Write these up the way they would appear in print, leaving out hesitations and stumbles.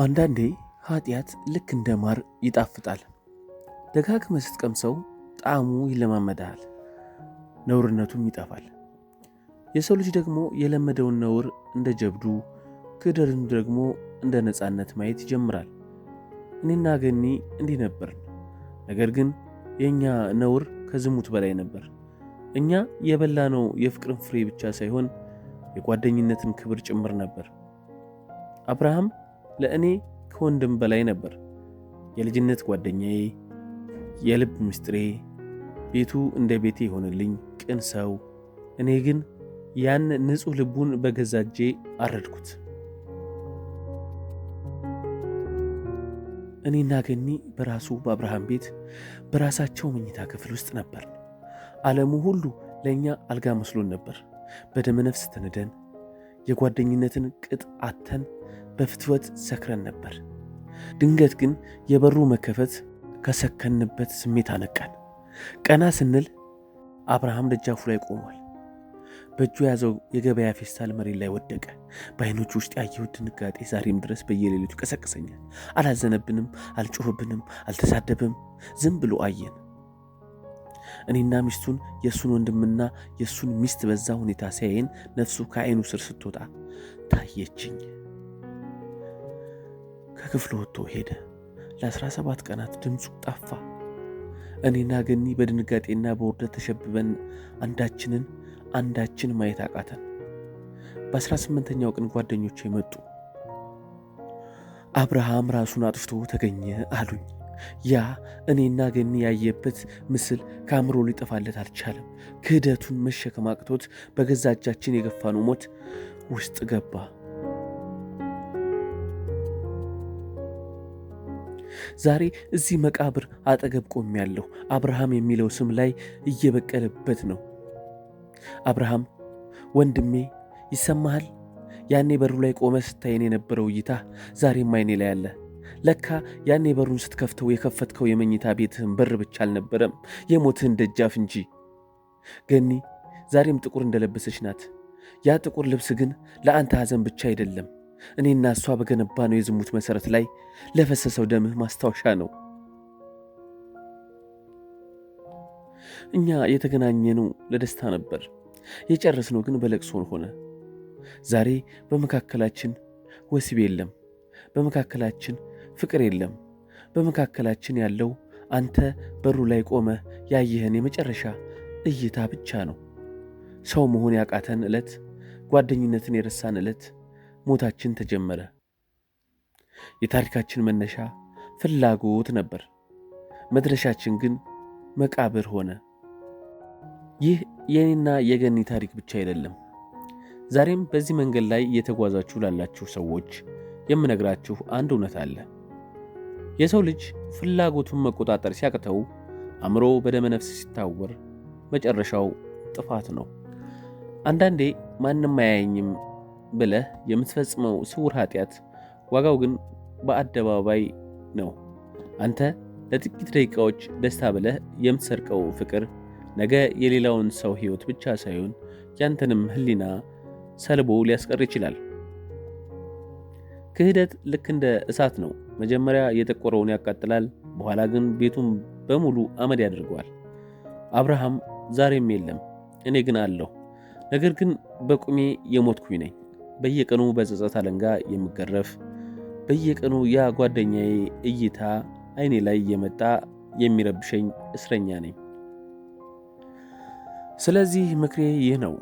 አንዳንዴ ኃጢአት ልክ እንደ ማር ይጣፍጣል። ደጋግመህ ስትቀምሰው ጣዕሙ ይለማመዳል፣ ነውርነቱም ይጠፋል። የሰው ልጅ ደግሞ የለመደውን ነውር እንደ ጀብዱ፣ ክህደትን ደግሞ እንደ ነፃነት ማየት ይጀምራል። እኔና ገኒ እንዲህ ነበርን። ነገር ግን የእኛ ነውር ከዝሙት በላይ ነበር። እኛ የበላነው የፍቅርን ፍሬ ብቻ ሳይሆን የጓደኝነትን ክብር ጭምር ነበር። አብርሃም ለእኔ ከወንድም በላይ ነበር። የልጅነት ጓደኛዬ፣ የልብ ምስጢሬ፣ ቤቱ እንደ ቤቴ የሆነልኝ ቅን ሰው። እኔ ግን ያን ንጹሕ ልቡን በገዛ እጄ አረድኩት። እኔና ገኒ በራሱ በአብርሃም ቤት በራሳቸው መኝታ ክፍል ውስጥ ነበር። ዓለሙ ሁሉ ለእኛ አልጋ መስሎን ነበር። በደመ ነፍስ ተንደን የጓደኝነትን ቅጥ አተን በፍትወት ሰክረን ነበር። ድንገት ግን የበሩ መከፈት ከሰከንበት ስሜት አነቃን። ቀና ስንል አብርሃም ደጃፉ ላይ ቆሟል። በእጁ የያዘው የገበያ ፌስታል መሬት ላይ ወደቀ። በዓይኖቹ ውስጥ ያየሁት ድንጋጤ ዛሬም ድረስ በየሌሊቱ ቀሰቅሰኛል። አላዘነብንም፣ አልጮህብንም፣ አልተሳደበም። ዝም ብሎ አየን። እኔና ሚስቱን፣ የእሱን ወንድምና የእሱን ሚስት በዛ ሁኔታ ሲያየን ነፍሱ ከዓይኑ ስር ስትወጣ ታየችኝ። ከክፍሉ ወጥቶ ሄደ። ለ17 ቀናት ድምፁ ጠፋ። እኔና ገኒ በድንጋጤና በውርደት ተሸብበን አንዳችን ማየት አቃተን። በ18ኛው ቀን ጓደኞቼ መጡ። አብርሃም ራሱን አጥፍቶ ተገኘ አሉኝ። ያ እኔና ገኒ ያየበት ምስል ከአእምሮ ሊጠፋለት አልቻለም። ክህደቱን መሸከም አቅቶት በገዛ እጃችን የገፋነው ሞት ውስጥ ገባ። ዛሬ እዚህ መቃብር አጠገብ ቆሜያለሁ። አብርሃም የሚለው ስም ላይ እየበቀለበት ነው። አብርሃም ወንድሜ፣ ይሰማሃል? ያኔ በሩ ላይ ቆመ ስታየን የነበረው እይታ ዛሬም አይኔ ላይ አለ። ለካ ያኔ በሩን ስትከፍተው የከፈትከው የመኝታ ቤትህን በር ብቻ አልነበረም፣ የሞትህን ደጃፍ እንጂ። ገኒ ዛሬም ጥቁር እንደለበሰች ናት። ያ ጥቁር ልብስ ግን ለአንተ ሐዘን ብቻ አይደለም፣ እኔና እሷ በገነባነው የዝሙት መሠረት ላይ ለፈሰሰው ደምህ ማስታወሻ ነው። እኛ የተገናኘነው ለደስታ ነበር፣ የጨረስነው ግን በለቅሶ ሆነ። ዛሬ በመካከላችን ወሲብ የለም፣ በመካከላችን ፍቅር የለም። በመካከላችን ያለው አንተ በሩ ላይ ቆመህ ያየህን የመጨረሻ እይታ ብቻ ነው። ሰው መሆን ያቃተን ዕለት፣ ጓደኝነትን የረሳን ዕለት ሞታችን ተጀመረ። የታሪካችን መነሻ ፍላጎት ነበር፣ መድረሻችን ግን መቃብር ሆነ። ይህ የኔና የገኒ ታሪክ ብቻ አይደለም። ዛሬም በዚህ መንገድ ላይ እየተጓዛችሁ ላላችሁ ሰዎች የምነግራችሁ አንድ እውነት አለ። የሰው ልጅ ፍላጎቱን መቆጣጠር ሲያቅተው፣ አእምሮ በደመ ነፍስ ሲታወር መጨረሻው ጥፋት ነው። አንዳንዴ ማንም አያየኝም ብለህ የምትፈጽመው ስውር ኃጢአት ዋጋው ግን በአደባባይ ነው። አንተ ለጥቂት ደቂቃዎች ደስታ ብለህ የምትሰርቀው ፍቅር ነገ የሌላውን ሰው ሕይወት ብቻ ሳይሆን ያንተንም ሕሊና ሰልቦ ሊያስቀር ይችላል። ክህደት ልክ እንደ እሳት ነው። መጀመሪያ የጠቆረውን ያቃጥላል፣ በኋላ ግን ቤቱን በሙሉ አመድ ያደርገዋል። አብርሃም ዛሬም የለም፣ እኔ ግን አለሁ። ነገር ግን በቁሜ የሞትኩኝ ነኝ። በየቀኑ በጸጸት አለንጋ የምገረፍ፣ በየቀኑ ያ ጓደኛዬ እይታ አይኔ ላይ የመጣ የሚረብሸኝ እስረኛ ነኝ። ስለዚህ ምክሬ ይህ ነው።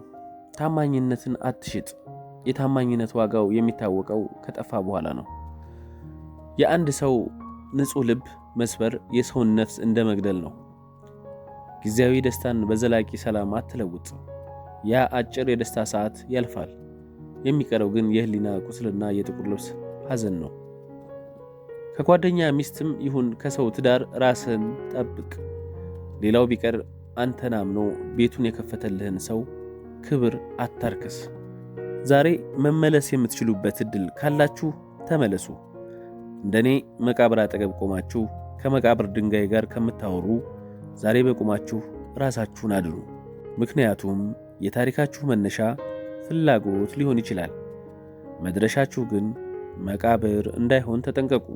ታማኝነትን አትሽጥ። የታማኝነት ዋጋው የሚታወቀው ከጠፋ በኋላ ነው። የአንድ ሰው ንጹሕ ልብ መስበር የሰውን ነፍስ እንደ መግደል ነው። ጊዜያዊ ደስታን በዘላቂ ሰላም አትለውጥ። ያ አጭር የደስታ ሰዓት ያልፋል። የሚቀረው ግን የህሊና ቁስልና የጥቁር ልብስ ሐዘን ነው። ከጓደኛ ሚስትም ይሁን ከሰው ትዳር ራስን ጠብቅ። ሌላው ቢቀር አንተን አምኖ ቤቱን የከፈተልህን ሰው ክብር አታርክስ። ዛሬ መመለስ የምትችሉበት ዕድል ካላችሁ ተመለሱ። እንደኔ መቃብር አጠገብ ቆማችሁ ከመቃብር ድንጋይ ጋር ከምታወሩ ዛሬ በቁማችሁ ራሳችሁን አድኑ። ምክንያቱም የታሪካችሁ መነሻ ፍላጎት ሊሆን ይችላል፣ መድረሻችሁ ግን መቃብር እንዳይሆን ተጠንቀቁ።